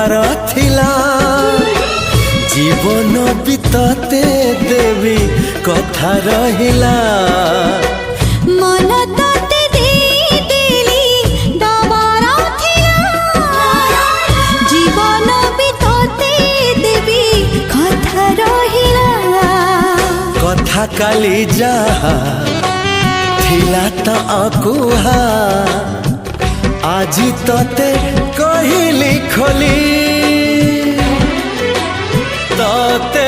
दबार थिला जीवन बीतते देवी कथा रहिला मन तते देली दबार थिला जीवन बीतते देवी कथा रहिला कथा काली जहा थिला त अकुहा आज तते कहली खोली तते